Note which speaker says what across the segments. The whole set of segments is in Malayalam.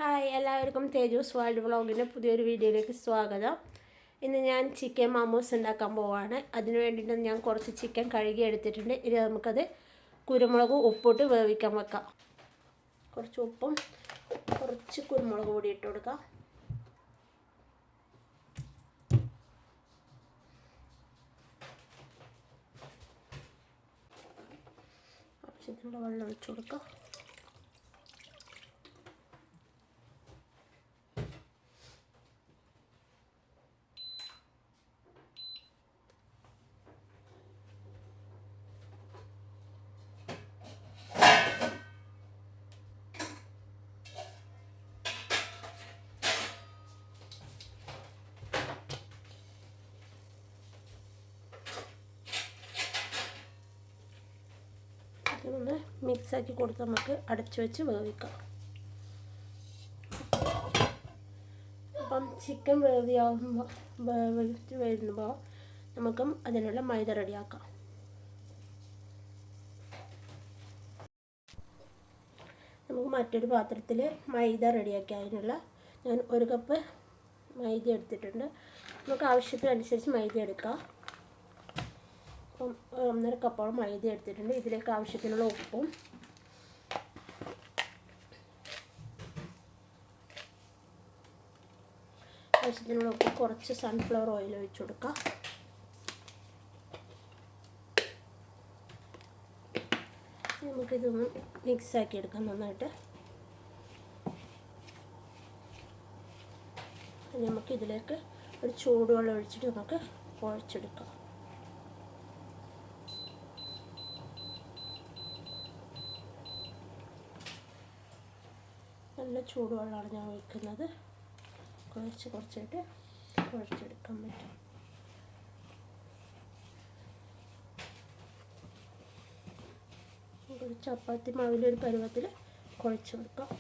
Speaker 1: ഹായ് എല്ലാവർക്കും തേജൂസ് വേൾഡ് വ്ളോഗിൻ്റെ പുതിയൊരു വീഡിയോയിലേക്ക് സ്വാഗതം. ഇന്ന് ഞാൻ ചിക്കൻ മാമോസ് ഉണ്ടാക്കാൻ പോവാണ്. അതിന് വേണ്ടിയിട്ട് ഞാൻ കുറച്ച് ചിക്കൻ കഴുകി എടുത്തിട്ടുണ്ട്. ഇനി നമുക്കത് കുരുമുളകും ഉപ്പിട്ട് വേവിക്കാൻ വെക്കാം. കുറച്ച് ഉപ്പും കുറച്ച് കുരുമുളക് പൊടി ഇട്ട് കൊടുക്കാം. ആവശ്യത്തിനുള്ള വെള്ളം ഒഴിച്ച് കൊടുക്കാം. ഇതൊന്ന് മിക്സാക്കി കൊടുത്ത് നമുക്ക് അടച്ചു വെച്ച് വേവിക്കാം. അപ്പം ചിക്കൻ വേവിച്ച് വരുമ്പോൾ നമുക്ക് അതിനുള്ള മൈദ റെഡിയാക്കാം. നമുക്ക് മറ്റൊരു പാത്രത്തിൽ മൈദ റെഡിയാക്കി അതിനുള്ള ഞാൻ 1 കപ്പ് മൈദ എടുത്തിട്ടുണ്ട്. നമുക്ക് ആവശ്യത്തിനനുസരിച്ച് മൈദ എടുക്കാം. 1.5 കപ്പോളം മൈദ എടുത്തിട്ടുണ്ട്. ഇതിലേക്ക് ആവശ്യത്തിനുള്ള ഉപ്പും കുറച്ച് സൺഫ്ലവർ ഓയിൽ ഒഴിച്ചു കൊടുക്കാം. നമുക്കിതൊന്ന് മിക്സാക്കി എടുക്കാം നന്നായിട്ട്. നമുക്കിതിലേക്ക് ഒരു ചൂടുവെള്ളം ഒഴിച്ചിട്ട് നമുക്ക് കുഴച്ചെടുക്കാം. നല്ല ചൂടുവെള്ളമാണ് ഞാൻ ഒഴിക്കുന്നത്. കുറച്ചായിട്ട് കുഴച്ചെടുക്കാൻ പറ്റും. ഒരു ചപ്പാത്തി മാവിലൊരു പരുവത്തിൽ കുഴച്ച് കൊടുക്കാം.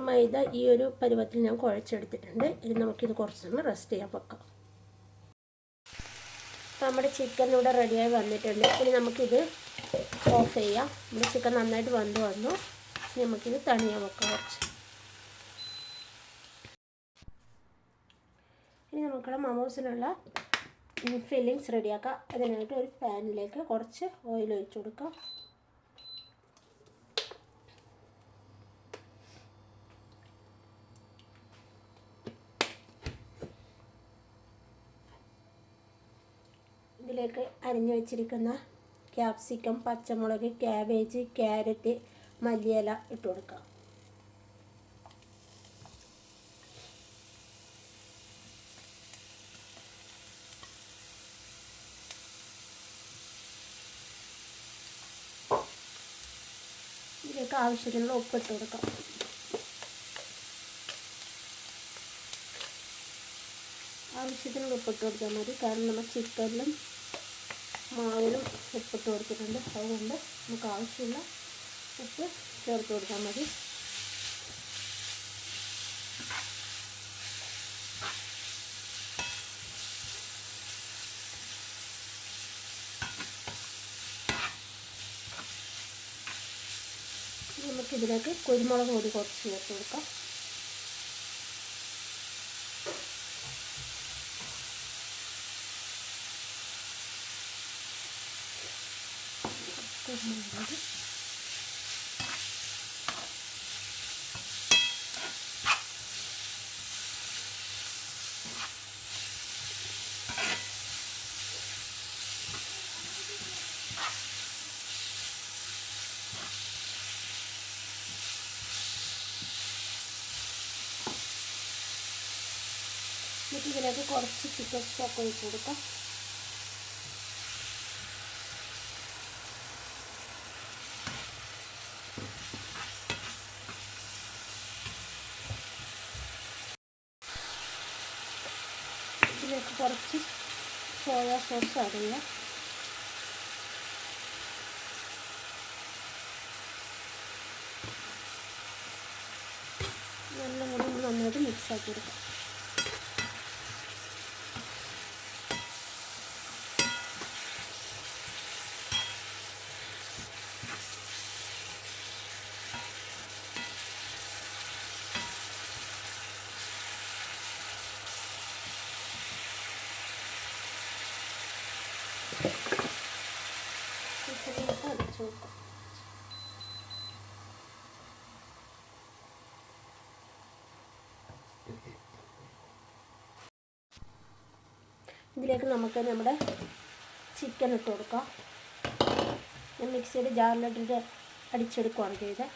Speaker 1: മൈദ ഈ ഒരു പരുവത്തിൽ ഞാൻ കുഴച്ചെടുത്തിട്ടുണ്ട്. ഇനി നമുക്കിത് കുറച്ചൊന്ന് റെസ്റ്റ് ചെയ്യാൻ വെക്കാം. അപ്പോൾ നമ്മുടെ ചിക്കൻ ഇവിടെ റെഡിയായി വന്നിട്ടുണ്ട്. ഇനി നമുക്കിത് ഓഫ് ചെയ്യാം. നമ്മുടെ ചിക്കൻ നന്നായിട്ട് വന്നു. ഇനി നമുക്കിത് തണിയാൻ വെക്കാം കുറച്ച്. ഇനി നമുക്കുള്ള മമോസിനുള്ള ഫില്ലിങ്സ് റെഡിയാക്കാം. അതിനായിട്ട് ഒരു പാനിലേക്ക് കുറച്ച് ഓയിൽ ഒഴിച്ചു കൊടുക്കാം. ഇതിലേക്ക് അരിഞ്ഞു വെച്ചിരിക്കുന്ന ക്യാപ്സിക്കം, പച്ചമുളക്, ക്യാബേജ്, ക്യാരറ്റ്, മല്ലിയില ഇട്ട് കൊടുക്കാം. ഇതിലേക്ക് ആവശ്യത്തിനുള്ള ഉപ്പ് ഇട്ട് കൊടുക്കാം. ആവശ്യത്തിനുള്ള ഉപ്പിട്ട് കൊടുത്താൽ മതി. കാരണം നമ്മൾ ചിക്കനിലും മാവിലും ഉപ്പിട്ട് കൊടുത്തിട്ടുണ്ട്. അതുകൊണ്ട് നമുക്ക് ആവശ്യമുള്ള ഉപ്പ് ചേർത്ത് കൊടുത്താൽ മതി. നമുക്കിതിലേക്ക് കുരുമുളക് പൊടി കുറച്ച് ചേർത്ത് കൊടുക്കാം. കുരുമുളക് എന്നിട്ട് ഇതിലേക്ക് കുറച്ച് ചിക്കൻ സ്റ്റോക്ക് ഒഴിച്ച് കൊടുക്കാം. ഇതിലേക്ക് കുറച്ച് സോയാ സോസ് ആഡ് ചെയ്യാം. നന്നായിട്ട് മിക്സ് ആക്കി എടുക്കാം. അടിച്ചു കൊടുക്കാം. ഇതിലേക്ക് നമുക്ക് നമ്മുടെ ചിക്കൻ ഇട്ട് കൊടുക്കാം. ഞാൻ മിക്സിയുടെ ജാറിലിട്ടിട്ട് അടിച്ചെടുക്കുകയാണ് ചെയ്തത്.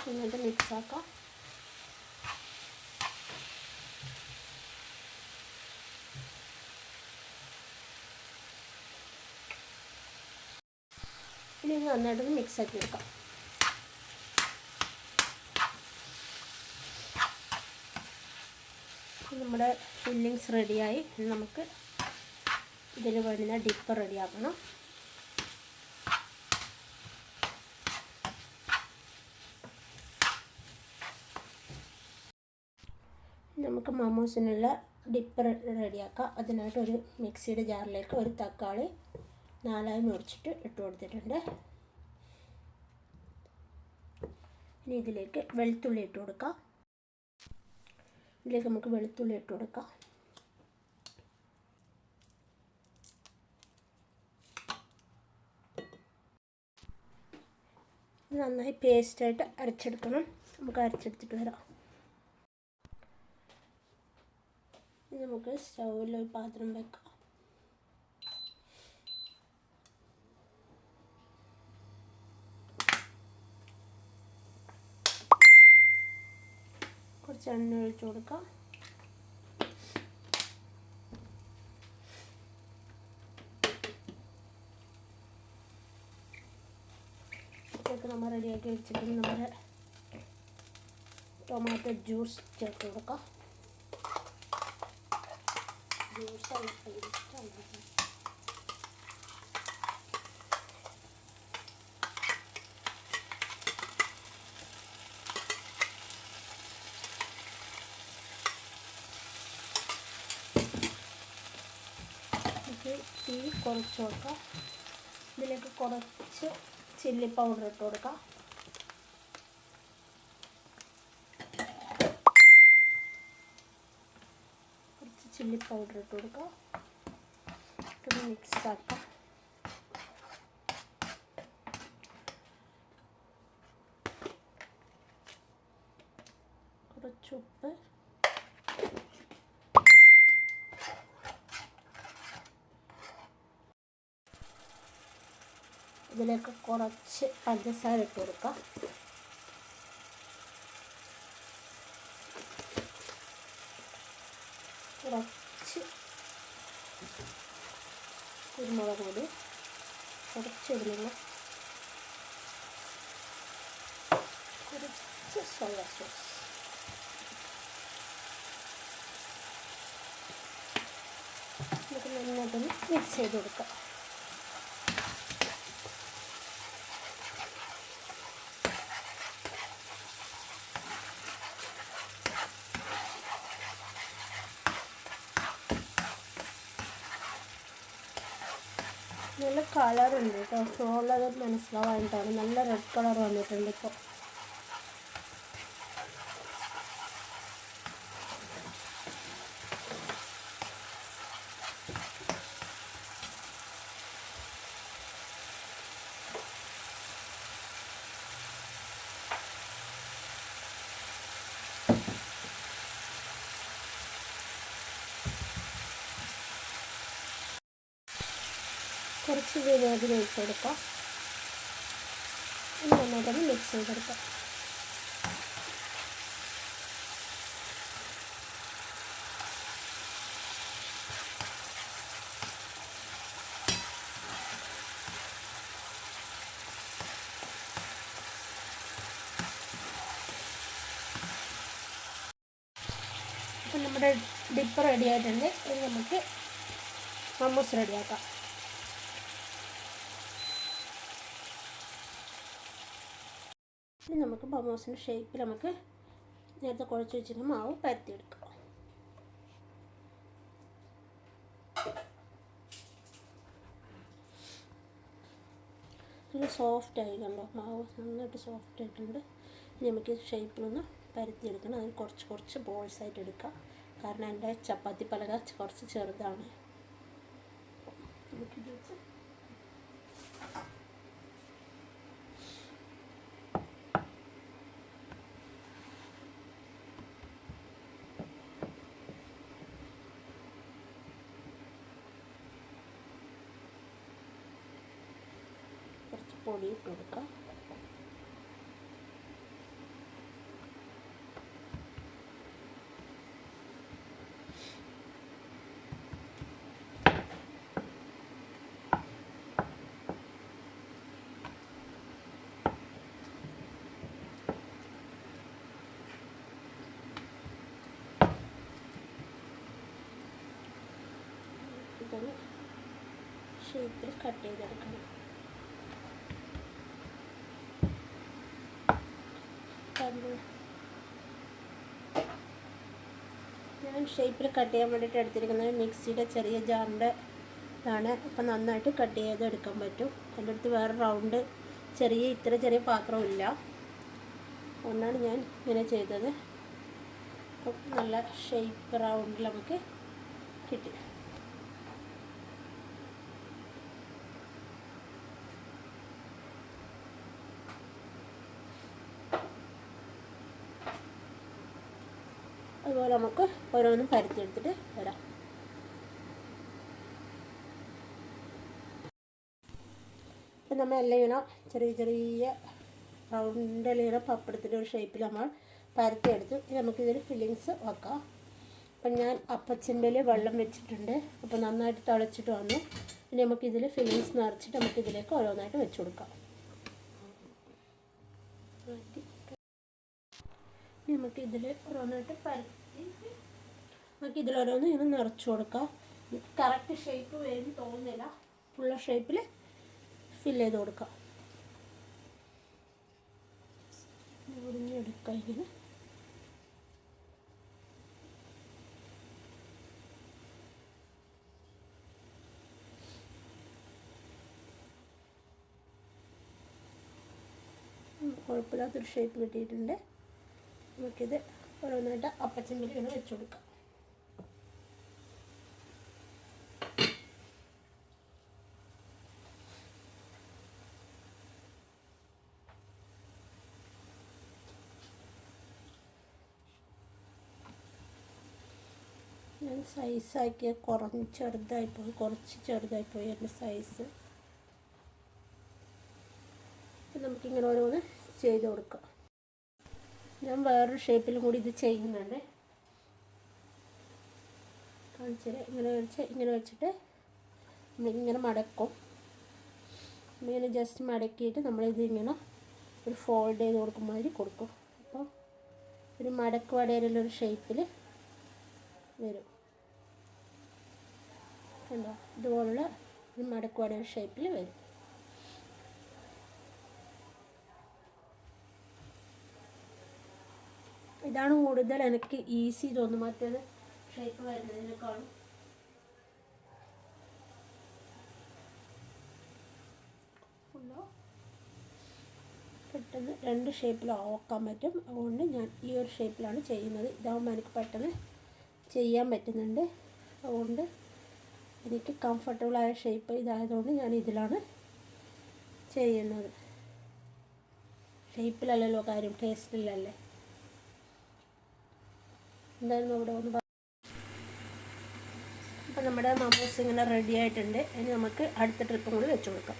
Speaker 1: എന്നിട്ട് മിക്സാക്കാം. ഇനി നന്നായിട്ട് മിക്സാക്കി എടുക്കാം. നമ്മുടെ ഫില്ലിങ്സ് റെഡിയായി. നമുക്ക് ഇതിന് വേണ്ടുന്ന ഡിപ്പ് റെഡിയാക്കണം. നമുക്ക് മമോസിനുള്ള ഡിപ്പ് റെഡിയാക്കാം. അതിനായിട്ട് ഒരു മിക്സിയുടെ ജാറിലേക്ക് ഒരു തക്കാളി 4 മുറിച്ചിട്ട് ഇട്ട് കൊടുത്തിട്ടുണ്ട്. ഇനി ഇതിലേക്ക് വെളുത്തുള്ളി ഇട്ട് കൊടുക്കാം. ഇതിലേക്ക് നമുക്ക് വെളുത്തുള്ളി ഇട്ട് കൊടുക്കാം. നന്നായി പേസ്റ്റായിട്ട് അരച്ചെടുക്കണം. നമുക്ക് അരച്ചെടുത്തിട്ട് വരാം. ഇനി നമുക്ക് സ്റ്റൗവിൽ ഒരു പാത്രം വെക്കാം. കുറച്ച് എണ്ണ ഒഴിച്ച് കൊടുക്കാം. ഇതിലേക്ക് നമ്മൾ റെഡിയാക്കി വെച്ചിട്ട് നമ്മുടെ ടൊമാറ്റോ ജ്യൂസ് ചേർത്ത് കൊടുക്കാം. ജ്യൂസാണ് ഇഷ്ടമാണ്. തീ കുറച്ച് വെക്കാം. ഇതിലേക്ക് കുറച്ച് ചില്ലി പൗഡർ ഇട്ട് കൊടുക്കാം. കുറച്ച് ചില്ലി പൗഡർ ഇട്ട് കൊടുക്കാം. ഇത് മിക്സ് ആക്കാം. കുറച്ച് ഉപ്പ്, ഇതിലേക്ക് കുറച്ച് പഞ്ചസാര ഇട്ട് കൊടുക്കാം. കുറച്ച് കുരുമുളക് പൊടി, കുറച്ച് ഇടുന്നില്ല, കുറച്ച് സോയ സോസ്. നമുക്ക് നന്നായിട്ടൊന്ന് മിക്സ് ചെയ്ത് കൊടുക്കാം. നല്ല കളറുണ്ട് കേട്ടോ. ഫോണിലത് മനസ്സിലാവാനായിട്ടാണ്. നല്ല റെഡ് കളർ വന്നിട്ടുണ്ട് ഇപ്പോൾ. കുറച്ച് വിനാഗിരി ഒഴിച്ച് കൊടുക്കാം. നന്നായിട്ടൊന്ന് മിക്സ് ചെയ്തെടുക്കാം. അപ്പം നമ്മുടെ ഡിപ്പ് റെഡി ആയിട്ടുണ്ട്. ഇനി നമുക്ക് മമ്മൂസ് റെഡിയാക്കാം. ഇനി നമുക്ക് മമ്മൂസിൻ്റെ ഷേപ്പിൽ നമുക്ക് നേരത്തെ കുഴച്ച് വെച്ചിരുന്ന മാവ് പരത്തിയെടുക്കാം. നല്ല സോഫ്റ്റായി കണ്ടോ, മാവ് നന്നായിട്ട് സോഫ്റ്റ് ആയിട്ടുണ്ട്. ഇനി നമുക്ക് ഷേപ്പിലൊന്ന് പരത്തിയെടുക്കണം. അതിന് കുറച്ച് കുറച്ച് ബോൾസ് ആയിട്ട് എടുക്കാം. കാരണം എൻ്റെ ചപ്പാത്തി പലക കുറച്ച് ചെറുതാണ്. നമുക്കിത് വെച്ച് കുറച്ച് പൊടി ഇട്ട് കൊടുക്കാം. ഇതൊന്ന് ഷേപ്പിൽ കട്ട് ചെയ്തെടുക്കണം. ഞാൻ ഷേപ്പിൽ കട്ട് ചെയ്യാൻ വേണ്ടിയിട്ട് എടുത്തിരിക്കുന്നത് മിക്സിയുടെ ചെറിയ ജാറിൻ്റെ ഇതാണ്. അപ്പം നന്നായിട്ട് കട്ട് ചെയ്തെടുക്കാൻ പറ്റും. എൻ്റെ അടുത്ത് വേറെ റൗണ്ട് ഇത്ര ചെറിയ പാത്രമില്ല, അതുകൊണ്ടാണ് ഞാൻ ഇങ്ങനെ ചെയ്തത്. അപ്പം നല്ല ഷേപ്പ് റൗണ്ടിൽ നമുക്ക് കിട്ടി. അതുപോലെ നമുക്ക് ഓരോന്നും പരത്തിയെടുത്തിട്ട് വരാം. അപ്പം നമ്മൾ എല്ലാം ഇങ്ങനെ ചെറിയ റൗണ്ടിൽ ഇങ്ങനെ പപ്പടത്തിൻ്റെ ഒരു ഷേപ്പിൽ നമ്മൾ പരത്തിയെടുത്തു. ഇനി നമുക്കിതിൽ ഫില്ലിങ്സ് വെക്കാം. അപ്പം ഞാൻ അപ്പച്ചെമ്പിൽ വെള്ളം വെച്ചിട്ടുണ്ട്. അപ്പോൾ നന്നായിട്ട് തിളച്ചിട്ട് വന്നു. ഇനി നമുക്കിതിൽ ഫില്ലിങ്സ് നിറച്ചിട്ട് നമുക്കിതിലേക്ക് ഓരോന്നായിട്ട് വെച്ച് കൊടുക്കാം. നമുക്കിതിൽ ഓരോന്നായിട്ട് പരത്തി നമുക്കിതിൽ ഓരോന്ന് ഇങ്ങനെ നിറച്ച് കൊടുക്കാം. കറക്റ്റ് ഷേപ്പ് വരും തോന്നുന്നില്ല, ഫുള്ള ഷേപ്പിൽ ഫില്ല് ചെയ്ത് കൊടുക്കാം. ഒടിഞ്ഞെടുക്കാം ഇങ്ങനെ. കുഴപ്പമില്ലാത്തൊരു ഷേപ്പ് കിട്ടിയിട്ടുണ്ട്. നമുക്കിത് ഓരോന്നായിട്ട് അപ്പച്ചെമ്പിൽ ഇങ്ങനെ വെച്ച് കൊടുക്കാം. ഞാൻ സൈസാക്കിയ കുറച്ച് ചെറുതായിപ്പോയി എൻ്റെ സൈസ്. നമുക്കിങ്ങനെ ഓരോന്ന് ചെയ്ത് കൊടുക്കാം. ഞാൻ വേറൊരു ഷേപ്പിലും കൂടി ഇത് ചെയ്യുന്നുണ്ട്, കാണിച്ചത്. ഇങ്ങനെ വെച്ചിട്ട് നമ്മളിങ്ങനെ മടക്കും. ഇങ്ങനെ ജസ്റ്റ് മടക്കിയിട്ട് നമ്മളിത് ഇങ്ങനെ ഒരു ഫോൾഡ് ചെയ്ത് കൊടുക്കും മാതിരി കൊടുക്കും. അപ്പോൾ ഒരു മടക്ക് വടയിലുള്ളൊരു ഷേപ്പിൽ വരും. കണ്ടോ, ഇതുപോലുള്ള ഒരു മടക്ക് വട ഷേപ്പിൽ വരും. ഇതാണ് കൂടുതൽ എനിക്ക് ഈസി തോന്നുന്നു മറ്റേത് ഷേപ്പ് വരുന്നതിനേക്കാളും. പെട്ടെന്ന് രണ്ട് ഷേപ്പിൽ ആക്കാൻ പറ്റും. അതുകൊണ്ട് ഞാൻ ഈ ഒരു ഷേപ്പിലാണ് ചെയ്യുന്നത്. ഇതാകുമ്പോൾ എനിക്ക് പെട്ടെന്ന് ചെയ്യാൻ പറ്റുന്നുണ്ട്. അതുകൊണ്ട് എനിക്ക് കംഫർട്ടബിളായ ഷേപ്പ് ഇതായതുകൊണ്ട് ഞാൻ ഇതിലാണ് ചെയ്യുന്നത്. ഷേപ്പിലല്ലല്ലോ കാര്യം, ടേസ്റ്റിലല്ലേ. എന്തായാലും ഇവിടെ ഒന്ന് അപ്പം നമ്മുടെ മമ്മൂസ് ഇങ്ങനെ റെഡി ആയിട്ടുണ്ട്. ഇനി നമുക്ക് അടുത്ത ട്രിപ്പും കൂടി വെച്ച് കൊടുക്കാം.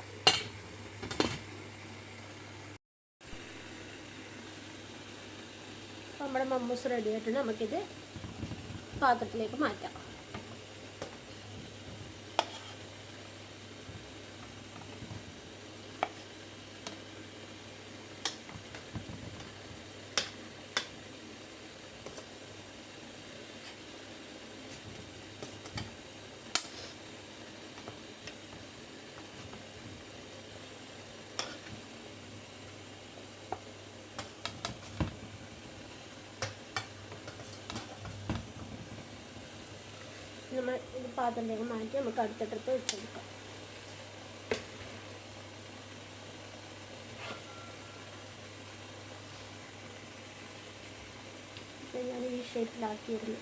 Speaker 1: നമ്മുടെ മമ്മൂസ് റെഡി ആയിട്ടുണ്ട്. നമുക്കിത് പാത്രത്തിലേക്ക് മാറ്റാം. നമ്മൾ ഇത് പാത്രത്തിലേക്ക് മാറ്റി നമുക്ക് അടുത്ത ട്രിപ്പ് വെച്ചെടുക്കാം. ഞാൻ ഈ ഷേപ്പിലാക്കിയിരുന്നു.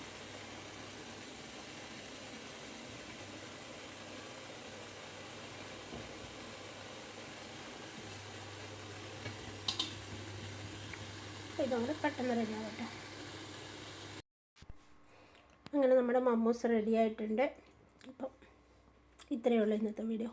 Speaker 1: ഇതുകൊണ്ട് പെട്ടെന്ന് റെഡി ആവട്ടെ. അങ്ങനെ നമ്മുടെ മമ്മൂസ് റെഡി ആയിട്ടുണ്ട്. അപ്പം ഇത്രയേ ഉള്ളൂ ഇന്നത്തെ വീഡിയോ.